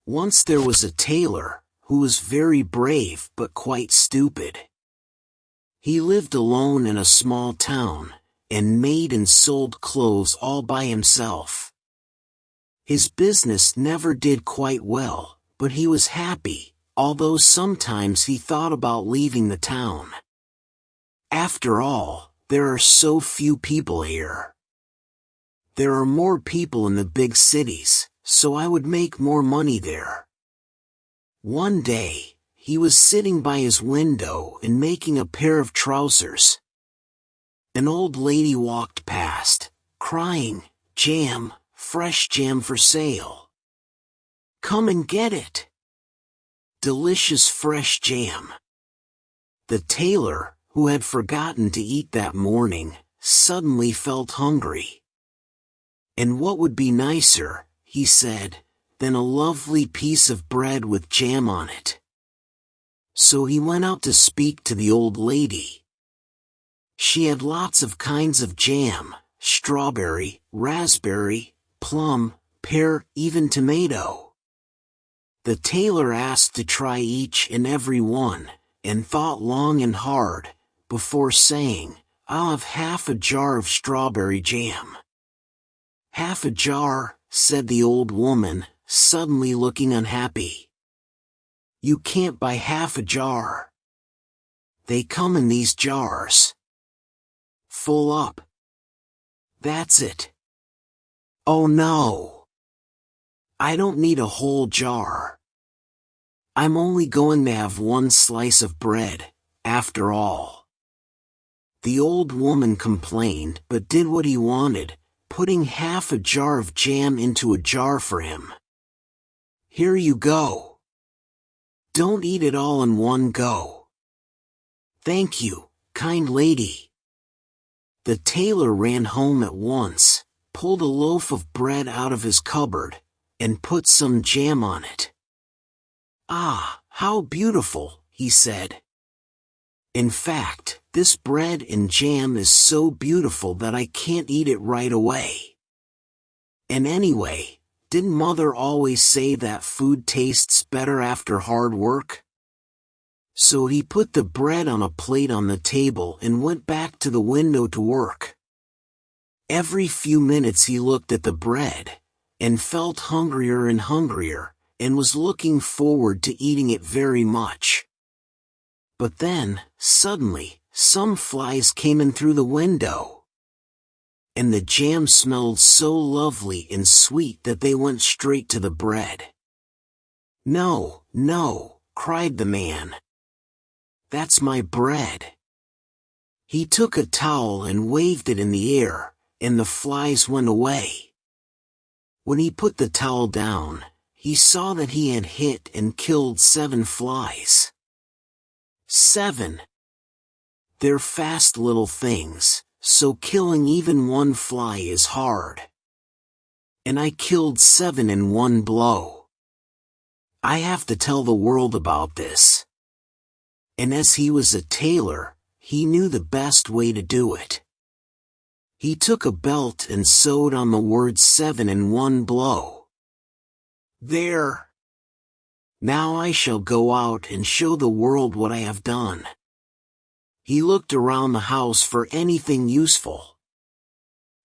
Once there was a tailor, who was very brave but quite stupid. He lived alone in a small town, and made and sold clothes all by himself. His business never did quite well, but he was happy, although sometimes he thought about leaving the town. After all, there are so few people here. There are more people in the big cities, so I would make more money there. One day, he was sitting by his window and making a pair of trousers. An old lady walked past, crying, "Jam, fresh jam for sale. Come and get it. Delicious fresh jam." The tailor, who had forgotten to eat that morning, suddenly felt hungry. "And what would be nicer," he said, "than a lovely piece of bread with jam on it?" So he went out to speak to the old lady. She had lots of kinds of jam: strawberry, raspberry, plum, pear, even tomato. The tailor asked to try each and every one, and thought long and hard, before saying, "I'll have half a jar of strawberry jam." "Half a jar," said the old woman, suddenly looking unhappy. "You can't buy half a jar. They come in these jars. Full up. That's it." "Oh no. I don't need a whole jar. I'm only going to have one slice of bread, after all." The old woman complained but did what he wanted, putting half a jar of jam into a jar for him. "Here you go. Don't eat it all in one go." "Thank you, kind lady." The tailor ran home at once, pulled a loaf of bread out of his cupboard, and put some jam on it. "Ah, how beautiful," he said. "In fact, this bread and jam is so beautiful that I can't eat it right away. And anyway, didn't Mother always say that food tastes better after hard work?" So he put the bread on a plate on the table and went back to the window to work. Every few minutes he looked at the bread, and felt hungrier and hungrier, and was looking forward to eating it very much. But then, suddenly, some flies came in through the window. And the jam smelled so lovely and sweet that they went straight to the bread. "No, no," cried the man. "That's my bread." He took a towel and waved it in the air, and the flies went away. When he put the towel down, he saw that he had hit and killed 7 flies. 7. They're fast little things, so killing even one fly is hard. And I killed 7 in one blow. I have to tell the world about this. And as he was a tailor, he knew the best way to do it. He took a belt and sewed on the word 7 in one blow. There. Now I shall go out and show the world what I have done. He looked around the house for anything useful.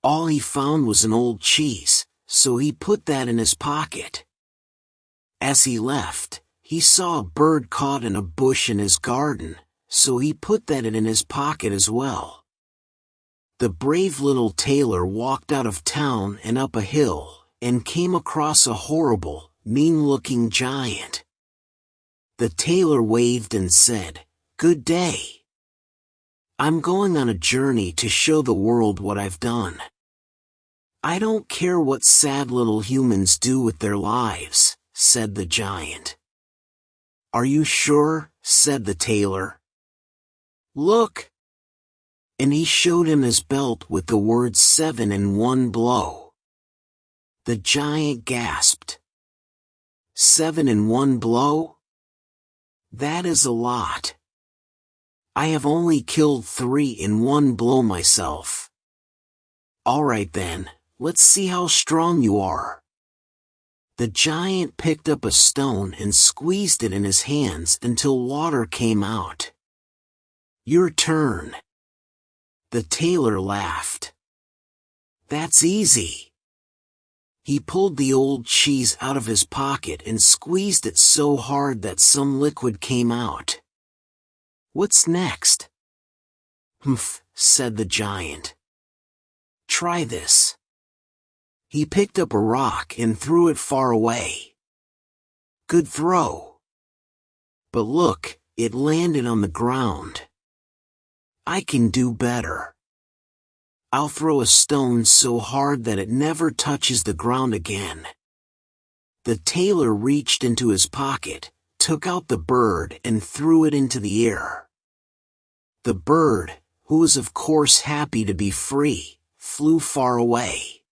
All he found was an old cheese, so he put that in his pocket. As he left, he saw a bird caught in a bush in his garden, so he put that in his pocket as well. The brave little tailor walked out of town and up a hill, and came across a horrible, mean-looking giant. The tailor waved and said, "Good day. I'm going on a journey to show the world what I've done. I don't care what sad little humans do with their lives," said the giant. "Are you sure?" said the tailor. "Look." And he showed him his belt with the word 7 in one blow. The giant gasped. 7 in one blow? That is a lot. I have only killed 3 in one blow myself. All right then, let's see how strong you are. The giant picked up a stone and squeezed it in his hands until water came out. "Your turn." The tailor laughed. "That's easy." He pulled the old cheese out of his pocket and squeezed it so hard that some liquid came out. "What's next?" "Humph," said the giant. "Try this." He picked up a rock and threw it far away. "Good throw." "But look, it landed on the ground." "I can do better. I'll throw a stone so hard that it never touches the ground again." The tailor reached into his pocket, took out the bird and threw it into the air. The bird, who was of course happy to be free, flew far away.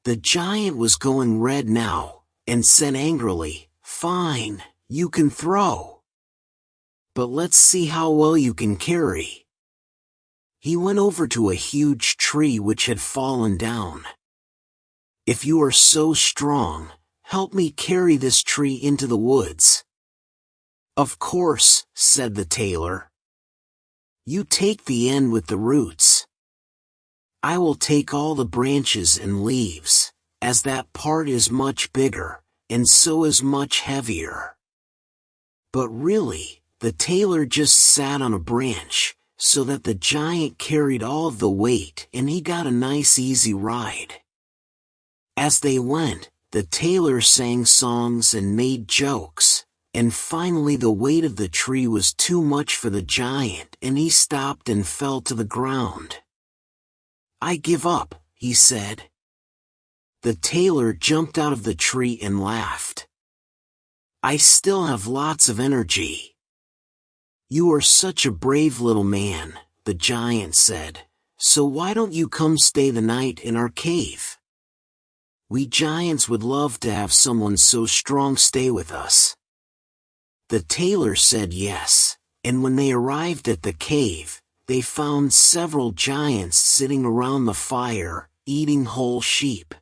The giant was going red now, and said angrily, "Fine, you can throw. But let's see how well you can carry." He went over to a huge tree which had fallen down. "If you are so strong, help me carry this tree into the woods." "Of course," said the tailor. "You take the end with the roots. I will take all the branches and leaves, as that part is much bigger, and so is much heavier." But really, the tailor just sat on a branch, so that the giant carried all of the weight and he got a nice easy ride. As they went, the tailor sang songs and made jokes, and finally the weight of the tree was too much for the giant and he stopped and fell to the ground. "I give up," he said. The tailor jumped out of the tree and laughed. "I still have lots of energy." "You are such a brave little man," the giant said, "so why don't you come stay the night in our cave? We giants would love to have someone so strong stay with us." The tailor said yes, and when they arrived at the cave, they found several giants sitting around the fire, eating whole sheep.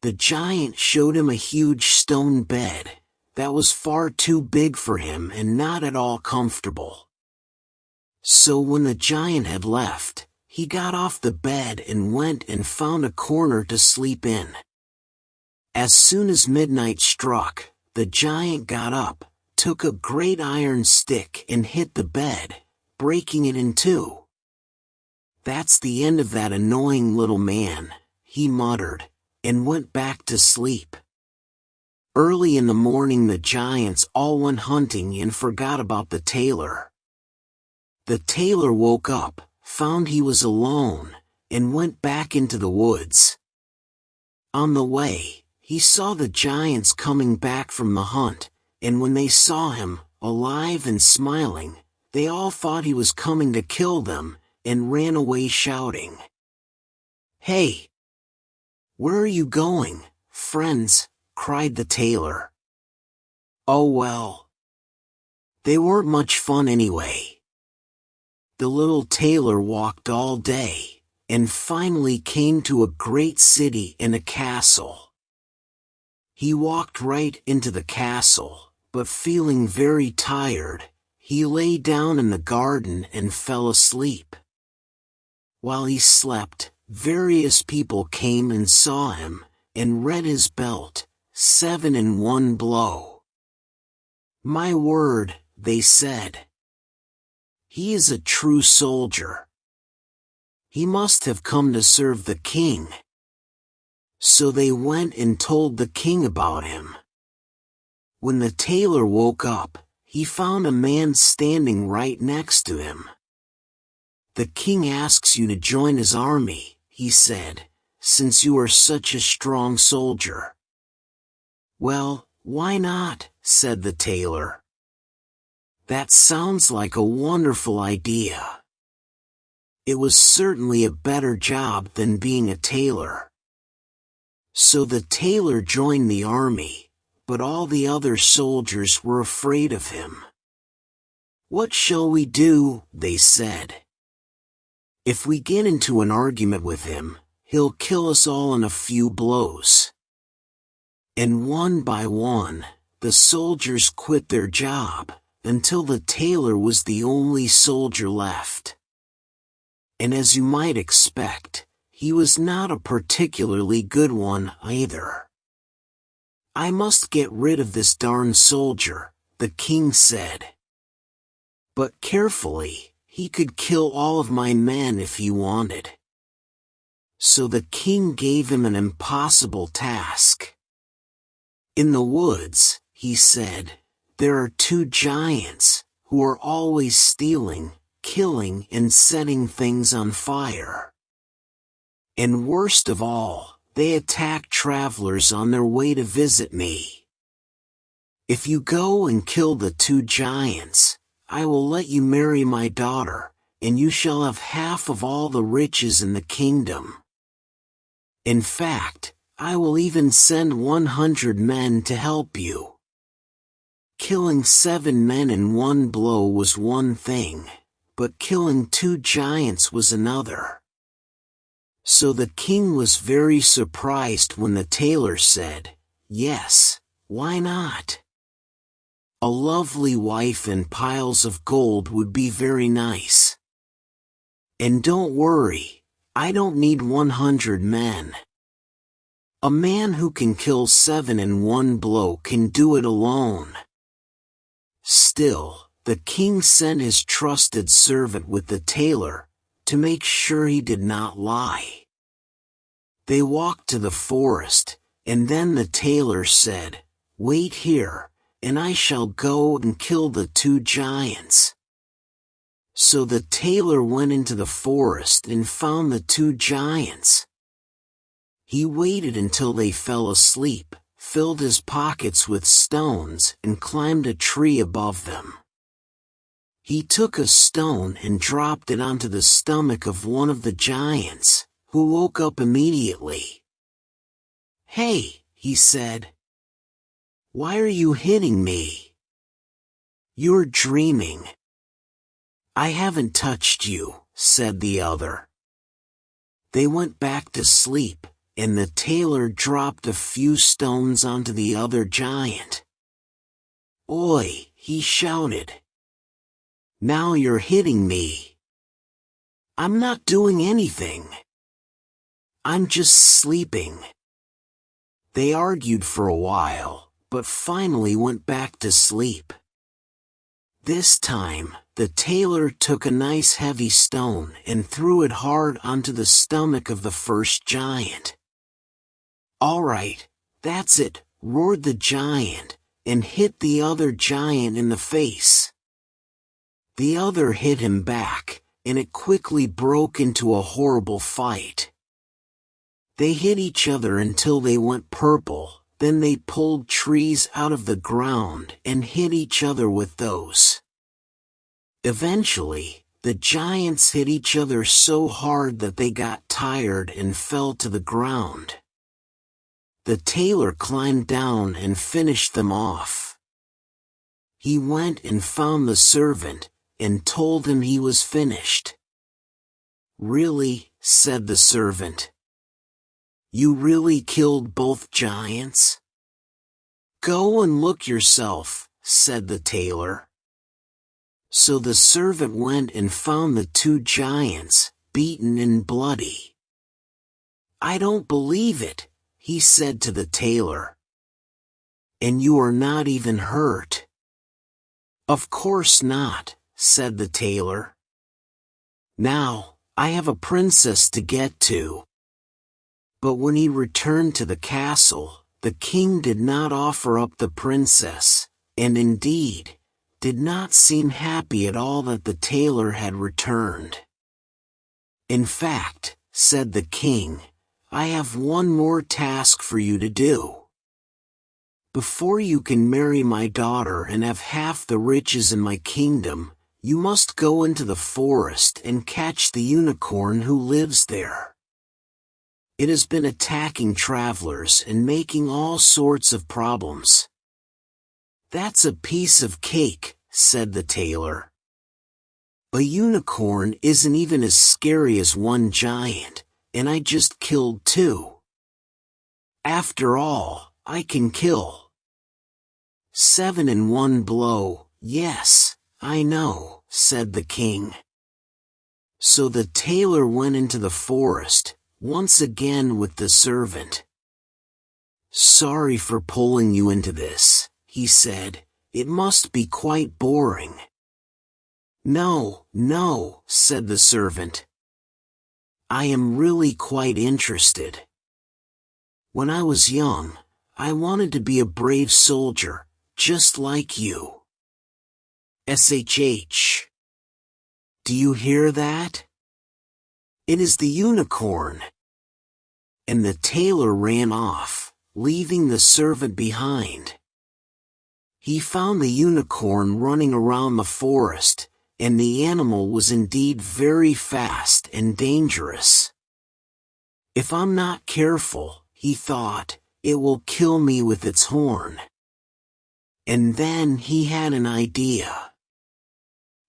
The giant showed him a huge stone bed that was far too big for him and not at all comfortable. So when the giant had left, he got off the bed and went and found a corner to sleep in. As soon as midnight struck, the giant got up, took a great iron stick and hit the bed, breaking it in two. "That's the end of that annoying little man," he muttered, and went back to sleep. Early in the morning the giants all went hunting and forgot about the tailor. The tailor woke up, found he was alone, and went back into the woods. On the way, he saw the giants coming back from the hunt, and when they saw him, alive and smiling, they all thought he was coming to kill them, and ran away shouting. "Hey! Where are you going, friends?" cried the tailor. "Oh well. They weren't much fun anyway." The little tailor walked all day, and finally came to a great city and a castle. He walked right into the castle, but feeling very tired, he lay down in the garden and fell asleep. While he slept, various people came and saw him, and read his belt, 7 in 1 blow. "My word," they said. "He is a true soldier. He must have come to serve the king." So they went and told the king about him. When the tailor woke up, he found a man standing right next to him. "The king asks you to join his army," he said, "since you are such a strong soldier." "Well, why not?" said the tailor. "That sounds like a wonderful idea." It was certainly a better job than being a tailor. So the tailor joined the army, but all the other soldiers were afraid of him. "What shall we do?" they said. "If we get into an argument with him, he'll kill us all in a few blows." And one by one, the soldiers quit their job, until the tailor was the only soldier left. And as you might expect, he was not a particularly good one either. "I must get rid of this darn soldier," the king said. "But carefully, he could kill all of my men if he wanted." So the king gave him an impossible task. "In the woods," he said, "there are two giants, who are always stealing, killing and setting things on fire. And worst of all, they attack travelers on their way to visit me. If you go and kill the two giants, I will let you marry my daughter, and you shall have half of all the riches in the kingdom. In fact, I will even send 100 men to help you." Killing 7 men in one blow was one thing, but killing 2 giants was another. So the king was very surprised when the tailor said, "Yes, why not? A lovely wife and piles of gold would be very nice. And don't worry, I don't need 100 men. A man who can kill 7 in one blow can do it alone." Still, the king sent his trusted servant with the tailor, to make sure he did not lie. They walked to the forest, and then the tailor said, "Wait here, and I shall go and kill the 2 giants." So the tailor went into the forest and found the 2 giants. He waited until they fell asleep, filled his pockets with stones, and climbed a tree above them. He took a stone and dropped it onto the stomach of one of the giants, who woke up immediately. "Hey," he said. "Why are you hitting me? You're dreaming." "I haven't touched you," said the other. They went back to sleep, and the tailor dropped a few stones onto the other giant. "Oi," he shouted. "Now you're hitting me." "I'm not doing anything. I'm just sleeping." They argued for a while, but finally went back to sleep. This time, the tailor took a nice heavy stone and threw it hard onto the stomach of the first giant. "All right, that's it," roared the giant, and hit the other giant in the face. The other hit him back, and it quickly broke into a horrible fight. They hit each other until they went purple, then they pulled trees out of the ground and hit each other with those. Eventually, the giants hit each other so hard that they got tired and fell to the ground. The tailor climbed down and finished them off. He went and found the servant, and told him he was finished. "Really?" said the servant. "You really killed both giants?" "Go and look yourself," said the tailor. So the servant went and found the 2 giants, beaten and bloody. "I don't believe it," he said to the tailor. "And you are not even hurt?" "Of course not," said the tailor. "Now, I have a princess to get to." But when he returned to the castle, the king did not offer up the princess, and indeed, did not seem happy at all that the tailor had returned. "In fact," said the king, "I have one more task for you to do. Before you can marry my daughter and have half the riches in my kingdom, you must go into the forest and catch the unicorn who lives there. It has been attacking travelers and making all sorts of problems." "That's a piece of cake," said the tailor. "A unicorn isn't even as scary as one giant, and I just killed 2. After all, I can kill 7 in one blow. Yes, I know, said the king. So the tailor went into the forest, once again with the servant. Sorry for pulling you into this, he said. It must be quite boring. No, no, said the servant. I am really quite interested. When I was young, I wanted to be a brave soldier, just like you. SHH. Do you hear that? It is the unicorn. And the tailor ran off, leaving the servant behind. He found the unicorn running around the forest, and the animal was indeed very fast and dangerous. If I'm not careful, he thought, it will kill me with its horn. And then he had an idea.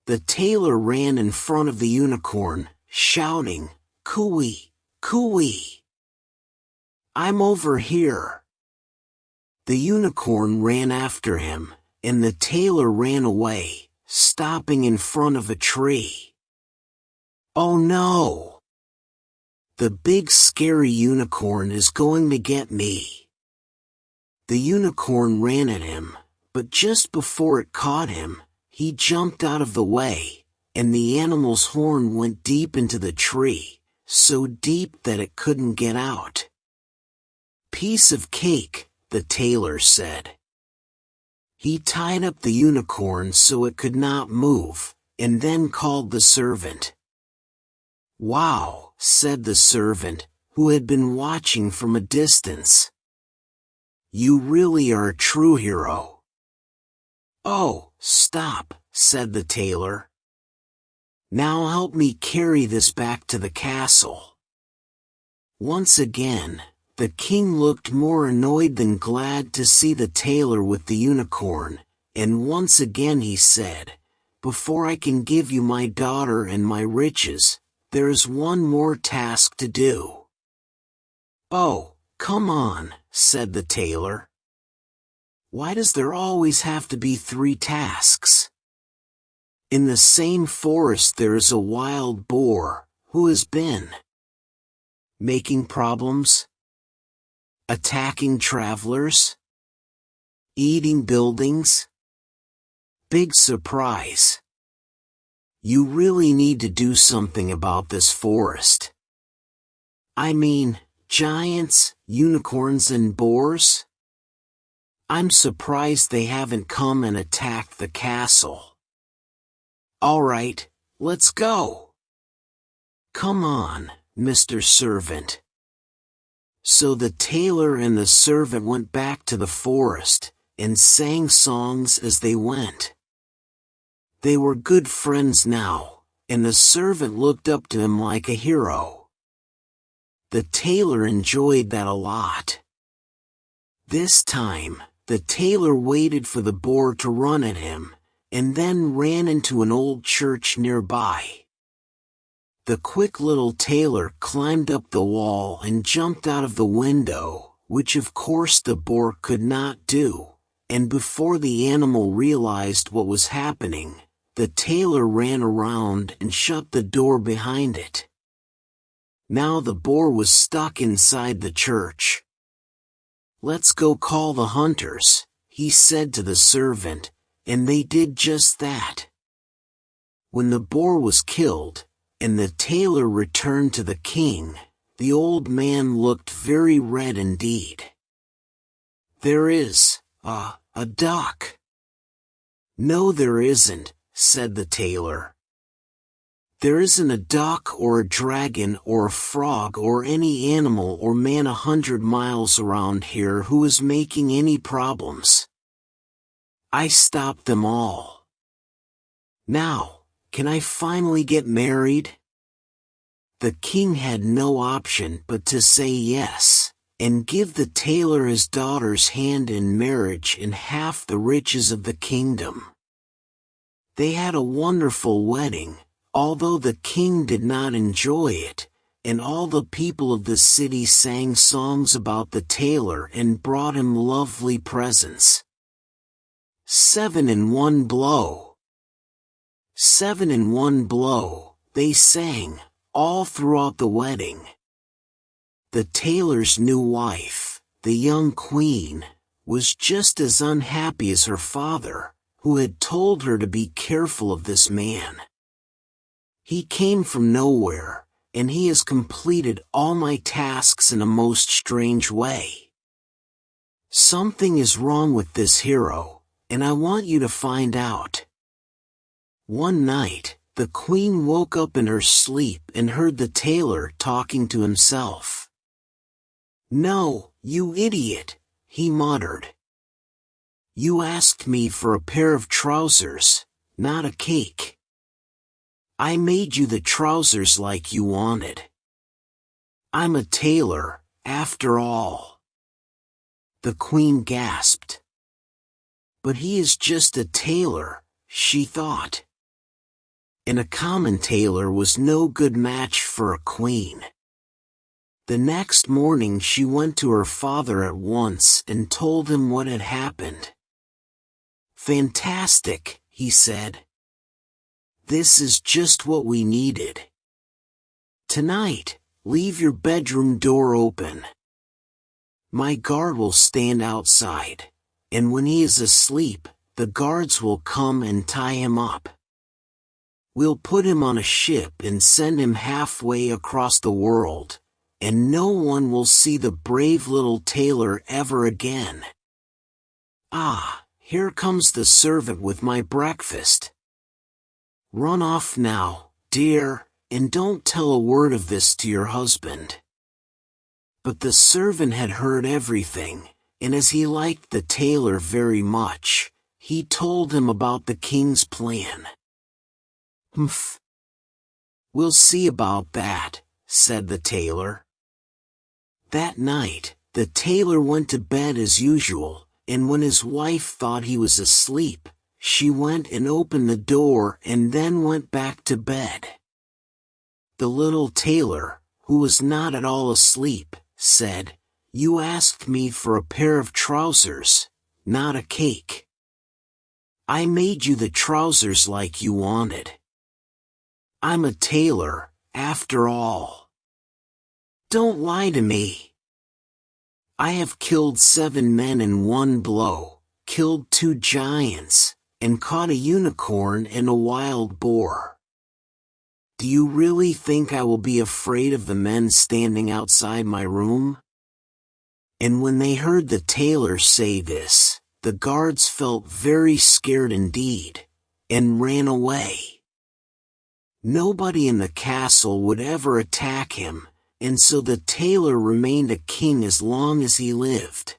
The tailor ran in front of the unicorn, shouting, "Cooey, cooey! I'm over here!" The unicorn ran after him, and the tailor ran away, stopping in front of a tree. Oh no! The big scary unicorn is going to get me. The unicorn ran at him, but just before it caught him, he jumped out of the way, and the animal's horn went deep into the tree, so deep that it couldn't get out. Piece of cake, the tailor said. He tied up the unicorn so it could not move, and then called the servant. Wow, said the servant, who had been watching from a distance. You really are a true hero. Oh, stop, said the tailor. Now help me carry this back to the castle. Once again, the king looked more annoyed than glad to see the tailor with the unicorn, and once again he said, Before I can give you my daughter and my riches, there is one more task to do. Oh, come on, said the tailor. Why does there always have to be 3 tasks? In the same forest there is a wild boar, who has been making problems, attacking travelers, eating buildings. Big surprise. You really need to do something about this forest. I mean, giants, unicorns and boars? I'm surprised they haven't come and attacked the castle. All right, let's go. Come on, Mr. Servant. So the tailor and the servant went back to the forest, and sang songs as they went. They were good friends now, and the servant looked up to him like a hero. The tailor enjoyed that a lot. This time, the tailor waited for the boar to run at him, and then ran into an old church nearby. The quick little tailor climbed up the wall and jumped out of the window, which of course the boar could not do, and before the animal realized what was happening, the tailor ran around and shut the door behind it. Now the boar was stuck inside the church. Let's go call the hunters, he said to the servant, and they did just that. When the boar was killed, and the tailor returned to the king, the old man looked very red indeed. There is a duck. No, there isn't, said the tailor. There isn't a duck or a dragon or a frog or any animal or man 100 miles around here who is making any problems. I stopped them all. Now, can I finally get married? The king had no option but to say yes, and give the tailor his daughter's hand in marriage and half the riches of the kingdom. They had a wonderful wedding, although the king did not enjoy it, and all the people of the city sang songs about the tailor and brought him lovely presents. 7 in one blow. 7 in one blow, they sang, all throughout the wedding. The tailor's new wife, the young queen, was just as unhappy as her father, who had told her to be careful of this man. He came from nowhere, and he has completed all my tasks in a most strange way. Something is wrong with this hero, and I want you to find out. One night, the queen woke up in her sleep and heard the tailor talking to himself. "No, you idiot," he muttered. "You asked me for a pair of trousers, not a cake. I made you the trousers like you wanted. I'm a tailor, after all." The queen gasped. But he is just a tailor, she thought. And a common tailor was no good match for a queen. The next morning she went to her father at once and told him what had happened. "Fantastic," he said. "This is just what we needed. Tonight, leave your bedroom door open. My guard will stand outside, and when he is asleep, the guards will come and tie him up. We'll put him on a ship and send him halfway across the world, and no one will see the brave little tailor ever again. Ah, here comes the servant with my breakfast. Run off now, dear, and don't tell a word of this to your husband." But the servant had heard everything, and as he liked the tailor very much, he told him about the king's plan. "Humph. We'll see about that," said the tailor. That night, the tailor went to bed as usual, and when his wife thought he was asleep, she went and opened the door and then went back to bed. The little tailor, who was not at all asleep, said, "You asked me for a pair of trousers, not a cake. I made you the trousers like you wanted. I'm a tailor, after all. Don't lie to me. I have killed 7 men in one blow, killed 2 giants, and caught a unicorn and a wild boar. Do you really think I will be afraid of the men standing outside my room?" And when they heard the tailor say this, the guards felt very scared indeed, and ran away. Nobody in the castle would ever attack him, and so the tailor remained a king as long as he lived.